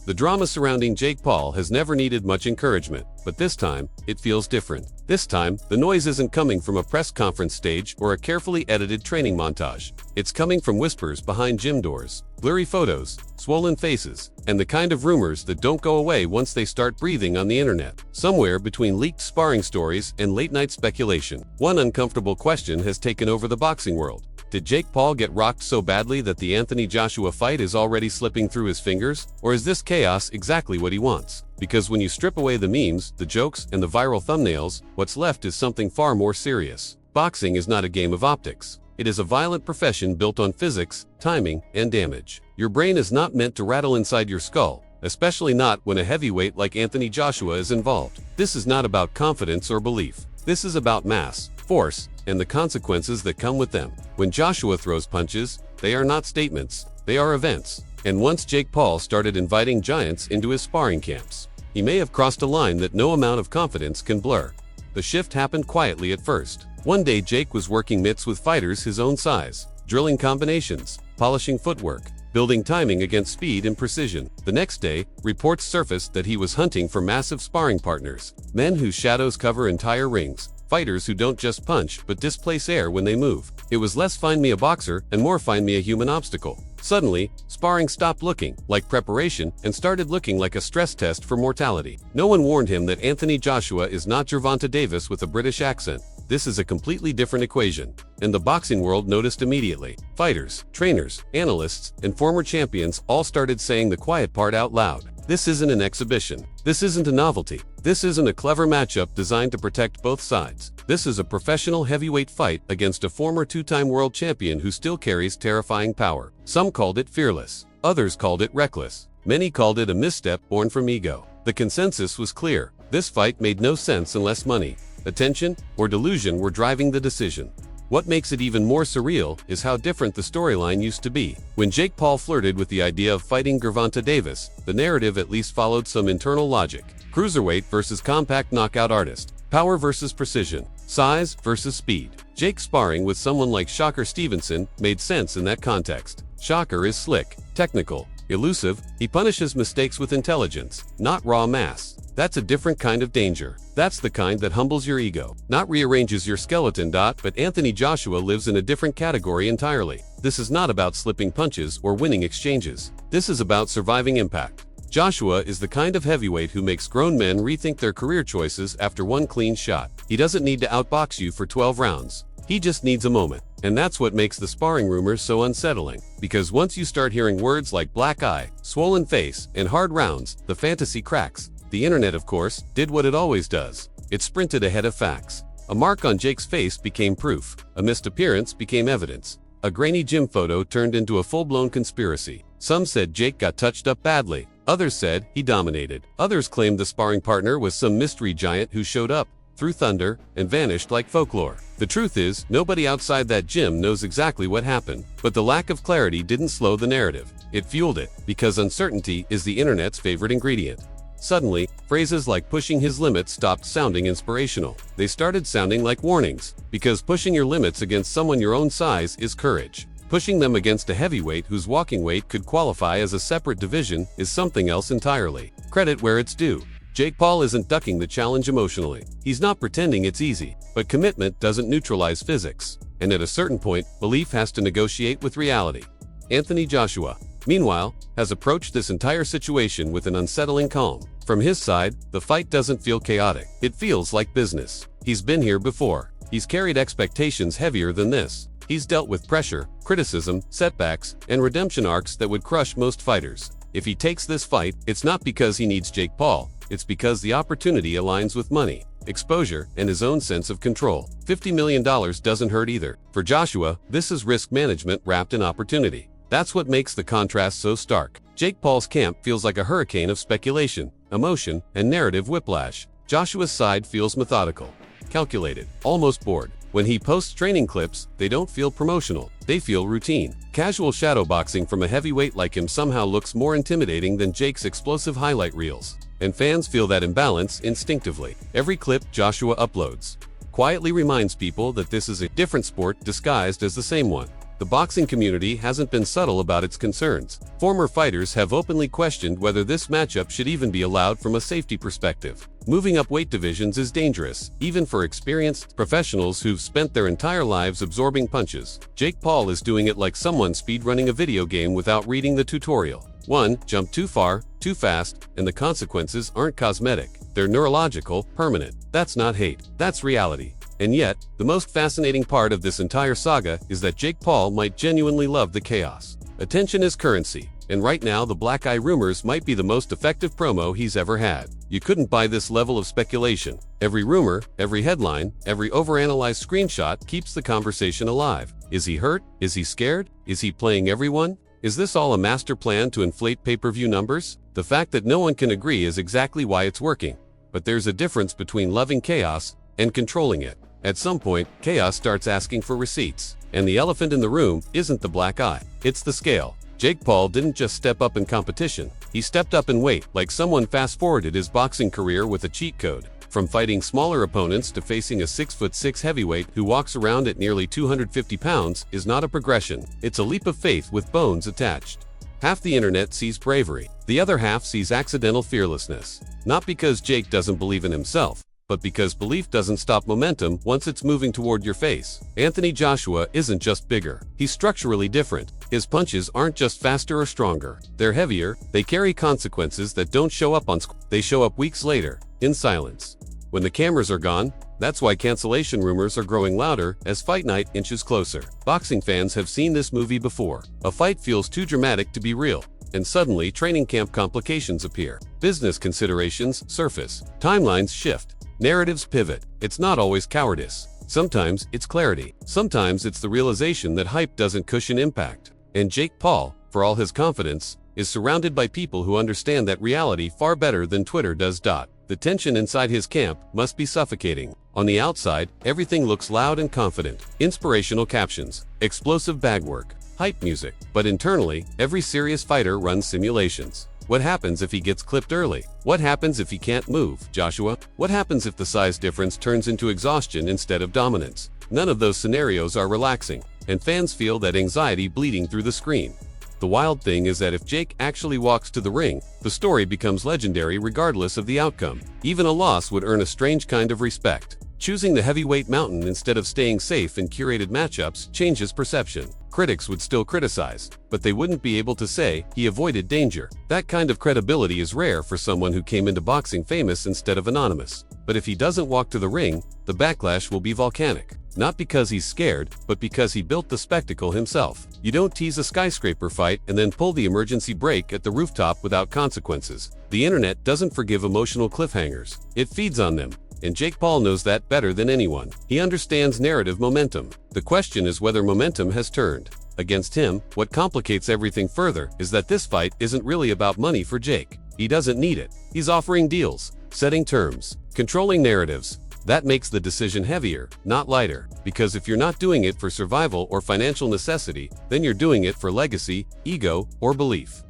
The drama surrounding Jake Paul has never needed much encouragement, but this time, it feels different. This time, the noise isn't coming from a press conference stage or a carefully edited training montage. It's coming from whispers behind gym doors, blurry photos, swollen faces, and the kind of rumors that don't go away once they start breathing on the internet. Somewhere between leaked sparring stories and late-night speculation, one uncomfortable question has taken over the boxing world. Did Jake Paul get rocked so badly that the Anthony Joshua fight is already slipping through his fingers? Or is this chaos exactly what he wants? Because when you strip away the memes, the jokes, and the viral thumbnails, what's left is something far more serious. Boxing is not a game of optics. It is a violent profession built on physics, timing, and damage. Your brain is not meant to rattle inside your skull, especially not when a heavyweight like Anthony Joshua is involved. This is not about confidence or belief. This is about mass, force, and the consequences that come with them. When Joshua throws punches, they are not statements, they are events. And once Jake Paul started inviting giants into his sparring camps, he may have crossed a line that no amount of confidence can blur. The shift happened quietly at first. One day Jake was working mitts with fighters his own size, drilling combinations, polishing footwork, building timing against speed and precision. The next day, reports surfaced that he was hunting for massive sparring partners, men whose shadows cover entire rings, fighters who don't just punch but displace air when they move. It was less find me a boxer and more find me a human obstacle. Suddenly, sparring stopped looking like preparation and started looking like a stress test for mortality. No one warned him that Anthony Joshua is not Gervonta Davis with a British accent. This is a completely different equation, and the boxing world noticed immediately. Fighters, trainers, analysts, and former champions all started saying the quiet part out loud. This isn't an exhibition. This isn't a novelty. This isn't a clever matchup designed to protect both sides. This is a professional heavyweight fight against a former two-time world champion who still carries terrifying power. Some called it fearless. Others called it reckless. Many called it a misstep born from ego. The consensus was clear. This fight made no sense unless money, attention, or delusion were driving the decision. What makes it even more surreal is how different the storyline used to be. When Jake Paul flirted with the idea of fighting Gervonta Davis, the narrative at least followed some internal logic. Cruiserweight versus compact knockout artist. Power versus precision. Size versus speed. Jake sparring with someone like Shocker Stevenson made sense in that context. Shocker is slick, technical, elusive. He punishes mistakes with intelligence, not raw mass. That's a different kind of danger. That's the kind that humbles your ego, not rearranges your skeleton. But Anthony Joshua lives in a different category entirely. This is not about slipping punches or winning exchanges. This is about surviving impact. Joshua is the kind of heavyweight who makes grown men rethink their career choices after one clean shot. He doesn't need to outbox you for 12 rounds. He just needs a moment. And that's what makes the sparring rumors so unsettling. Because once you start hearing words like black eye, swollen face, and hard rounds, the fantasy cracks. The internet, of course, did what it always does. It sprinted ahead of facts. A mark on Jake's face became proof. A missed appearance became evidence. A grainy gym photo turned into a full-blown conspiracy. Some said Jake got touched up badly. Others said he dominated. Others claimed the sparring partner was some mystery giant who showed up, threw thunder, and vanished like folklore. The truth is, nobody outside that gym knows exactly what happened. But the lack of clarity didn't slow the narrative. It fueled it, because uncertainty is the internet's favorite ingredient. Suddenly, phrases like pushing his limits stopped sounding inspirational. They started sounding like warnings, because pushing your limits against someone your own size is courage. Pushing them against a heavyweight whose walking weight could qualify as a separate division is something else entirely. Credit where it's due. Jake Paul isn't ducking the challenge emotionally. He's not pretending it's easy, but commitment doesn't neutralize physics. And at a certain point, belief has to negotiate with reality. Anthony Joshua, meanwhile, has approached this entire situation with an unsettling calm. From his side, the fight doesn't feel chaotic. It feels like business. He's been here before. He's carried expectations heavier than this. He's dealt with pressure, criticism, setbacks, and redemption arcs that would crush most fighters. If he takes this fight, it's not because he needs Jake Paul. It's because the opportunity aligns with money, exposure, and his own sense of control. $50 million doesn't hurt either. For Joshua, this is risk management wrapped in opportunity. That's what makes the contrast so stark. Jake Paul's camp feels like a hurricane of speculation, emotion, and narrative whiplash. Joshua's side feels methodical, calculated, almost bored. When he posts training clips, they don't feel promotional. They feel routine. Casual shadowboxing from a heavyweight like him somehow looks more intimidating than Jake's explosive highlight reels. And fans feel that imbalance instinctively. Every clip Joshua uploads quietly reminds people that this is a different sport disguised as the same one. the boxing community hasn't been subtle about its concerns. Former fighters have openly questioned whether this matchup should even be allowed from a safety perspective. Moving up weight divisions is dangerous, even for experienced professionals who've spent their entire lives absorbing punches. Jake Paul is doing it like someone speedrunning a video game without reading the tutorial. 1. Jump too far, too fast, and the consequences aren't cosmetic. They're neurological, permanent. That's not hate. That's reality. And yet, the most fascinating part of this entire saga is that Jake Paul might genuinely love the chaos. Attention is currency, and right now the black eye rumors might be the most effective promo he's ever had. You couldn't buy this level of speculation. Every rumor, every headline, every overanalyzed screenshot keeps the conversation alive. Is he hurt? Is he scared? Is he playing everyone? Is this all a master plan to inflate pay-per-view numbers? The fact that no one can agree is exactly why it's working. But there's a difference between loving chaos and controlling it. At some point, chaos starts asking for receipts. And the elephant in the room isn't the black eye, it's the scale. Jake Paul didn't just step up in competition, he stepped up in weight like someone fast-forwarded his boxing career with a cheat code. From fighting smaller opponents to facing a 6'6" heavyweight who walks around at nearly 250 pounds is not a progression, it's a leap of faith with bones attached. Half the internet sees bravery, the other half sees accidental fearlessness. Not because Jake doesn't believe in himself, but because belief doesn't stop momentum once it's moving toward your face. Anthony Joshua isn't just bigger, he's structurally different. His punches aren't just faster or stronger, they're heavier, they carry consequences that don't show up on screen. They show up weeks later, in silence. When the cameras are gone, that's why cancellation rumors are growing louder as fight night inches closer. Boxing fans have seen this movie before. A fight feels too dramatic to be real, and suddenly training camp complications appear. Business considerations surface, timelines shift, narratives pivot. It's not always cowardice. Sometimes it's clarity. Sometimes it's the realization that hype doesn't cushion impact. And Jake Paul, for all his confidence, is surrounded by people who understand that reality far better than Twitter does. The tension inside his camp must be suffocating. On the outside, everything looks loud and confident. Inspirational captions, explosive bag work, hype music. But internally, every serious fighter runs simulations. What happens if he gets clipped early? What happens if he can't move, Joshua? What happens if the size difference turns into exhaustion instead of dominance? None of those scenarios are relaxing, and fans feel that anxiety bleeding through the screen. The wild thing is that if Jake actually walks to the ring, the story becomes legendary regardless of the outcome. Even a loss would earn a strange kind of respect. Choosing the heavyweight mountain instead of staying safe in curated matchups changes perception. Critics would still criticize, but they wouldn't be able to say he avoided danger. That kind of credibility is rare for someone who came into boxing famous instead of anonymous. But if he doesn't walk to the ring, the backlash will be volcanic. Not because he's scared, but because he built the spectacle himself. You don't tease a skyscraper fight and then pull the emergency brake at the rooftop without consequences. The internet doesn't forgive emotional cliffhangers. It feeds on them. And Jake Paul knows that better than anyone. He understands narrative momentum. The question is whether momentum has turned against him. What complicates everything further is that this fight isn't really about money for Jake. He doesn't need it. He's offering deals, setting terms, controlling narratives. That makes the decision heavier, not lighter. Because if you're not doing it for survival or financial necessity, then you're doing it for legacy, ego, or belief.